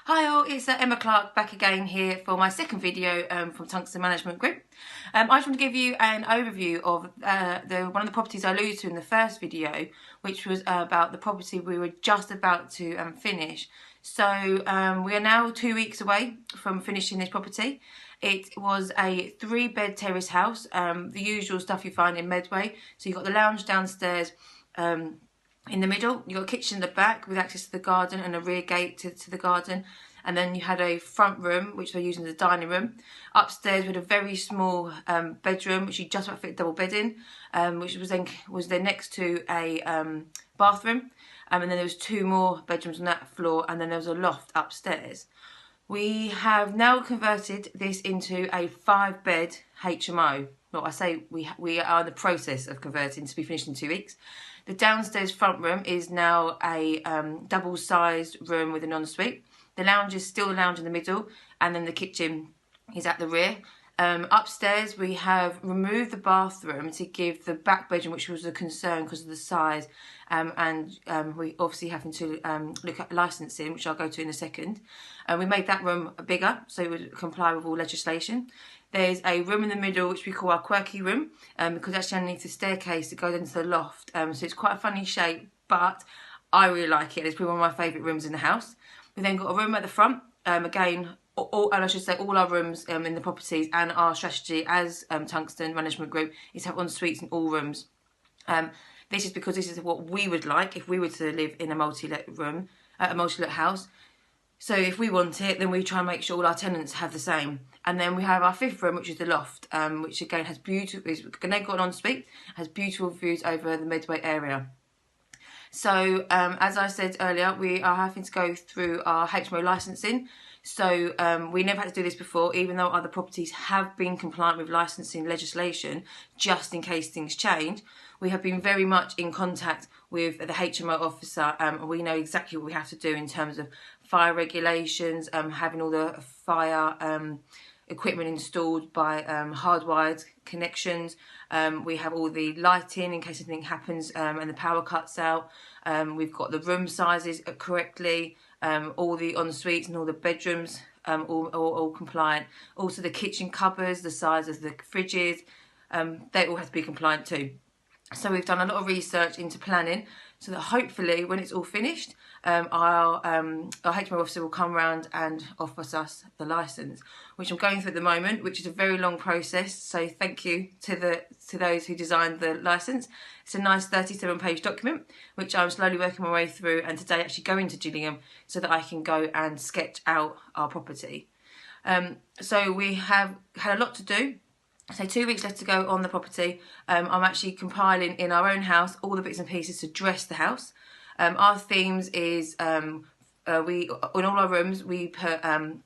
Hi all, it's Emma Clark back again here for my second video from Tungsten Management Group. I just want to give you an overview of one of the properties I alluded to in the first video, which was about the property we were just about to finish. So we are now 2 weeks away from finishing this property. It was a 3-bed terrace house, the usual stuff you find in Medway. So you've got the lounge downstairs, in the middle, you've got a kitchen at the back with access to the garden and a rear gate to the garden. And then you had a front room, which we're using as a dining room. Upstairs, we had a very small bedroom, which you just about fit a double bed in, which was then next to a bathroom. And then there was 2 more bedrooms on that floor, and then there was a loft upstairs. We have now converted this into a 5-bed HMO. Well, I say we are in the process of converting to be finished in 2 weeks. The downstairs front room is now a double-sized room with an ensuite. The lounge is still the lounge in the middle, and then the kitchen is at the rear. Upstairs, we have removed the bathroom to give the back bedroom, which was a concern because of the size, and we obviously having to look at licensing, which I'll go to in a second. We made that room bigger, so it would comply with all legislation. There's a room in the middle, which we call our quirky room, because actually underneath the staircase it goes into the loft. So it's quite a funny shape, but I really like it. It's probably one of my favourite rooms in the house. We then got a room at the front. Again, and I should say all our rooms in the properties, and our strategy as Tungsten Management Group is to have en-suites in all rooms. This is because this is what we would like if we were to live in a multi-let room, a multi-let house. So if we want it, then we try and make sure all our tenants have the same. And then we have our 5th room, which is the loft, which again has beautiful, they've got an ensuite, has beautiful views over the Medway area. So as I said earlier, we are having to go through our HMO licensing. So we never had to do this before, even though other properties have been compliant with licensing legislation, just in case things change. We have been very much in contact with the HMO officer. We know exactly what we have to do in terms of fire regulations, having all the fire equipment installed by hardwired connections. We have all the lighting in case anything happens and the power cuts out. We've got the room sizes correctly, all the en-suites and all the bedrooms all compliant. Also the kitchen cupboards, the size of the fridges, they all have to be compliant too. So we've done a lot of research into planning, so that hopefully when it's all finished, our HMO officer will come around and offer us the licence, which I'm going through at the moment, which is a very long process. So thank you to those who designed the licence. It's a nice 37-page document, which I'm slowly working my way through, and today actually going to Gillingham so that I can go and sketch out our property. So we have had a lot to do. So 2 weeks left to go on the property. I'm actually compiling in our own house all the bits and pieces to dress the house. Our themes is in all our rooms we put a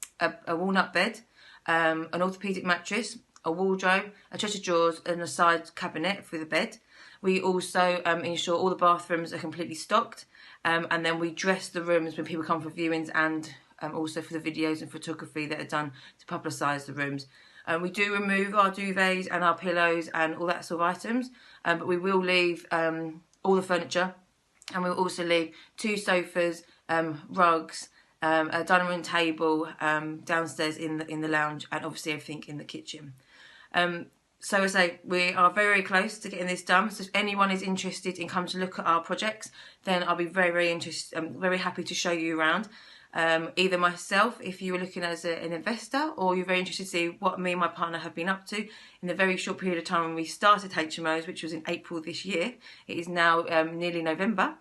walnut bed, an orthopaedic mattress, a wardrobe, a chest of drawers, and a side cabinet for the bed. We also ensure all the bathrooms are completely stocked, and then we dress the rooms when people come for viewings, and also for the videos and photography that are done to publicise the rooms. We do remove our duvets and our pillows and all that sort of items, but we will leave all the furniture, and we'll also leave 2 sofas, rugs, a dining room table downstairs in the lounge, and obviously everything in the kitchen. So as I say, we are very, very close to getting this done. So if anyone is interested in coming to look at our projects, then I'll be very, very interested. I'm very happy to show you around. Either myself, if you were looking as an investor, or you're very interested to see what me and my partner have been up to in the very short period of time when we started HMOs, which was in April this year. It is now nearly November.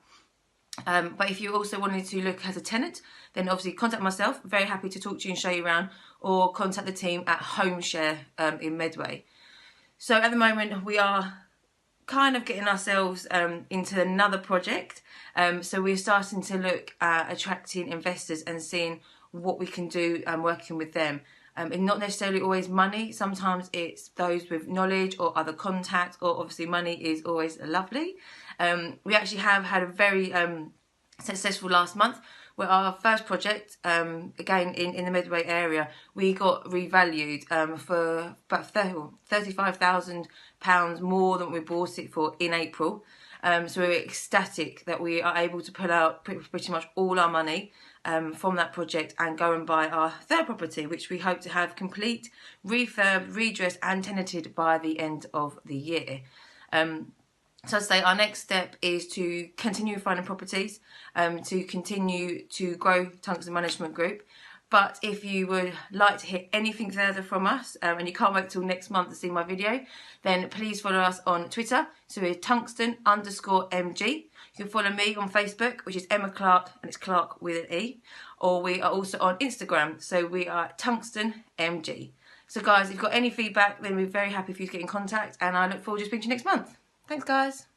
But if you also wanted to look as a tenant, then obviously contact myself. Very happy to talk to you and show you around, or contact the team at HomeShare in Medway. So at the moment we are kind of getting ourselves into another project. So we're starting to look at attracting investors and seeing what we can do working with them. And not necessarily always money. Sometimes it's those with knowledge or other contacts, or obviously money is always lovely. We actually have had a very successful last month, where our first project, again in the Medway area, we got revalued for about £35,000 more than we bought it for in April. So we're ecstatic that we are able to pull out pretty much all our money from that project and go and buy our third property, which we hope to have complete, refurbed, redressed and tenanted by the end of the year. So I'd say our next step is to continue finding properties, to continue to grow Tungsten Management Group. But if you would like to hear anything further from us, and you can't wait till next month to see my video, then please follow us on Twitter. So we're Tungsten_MG. You can follow me on Facebook, which is Emma Clark, and it's Clark with an E. Or we are also on Instagram, so we are TungstenMG. So guys, if you've got any feedback, then we're very happy for you to get in contact, and I look forward to speaking to you next month. Thanks, guys.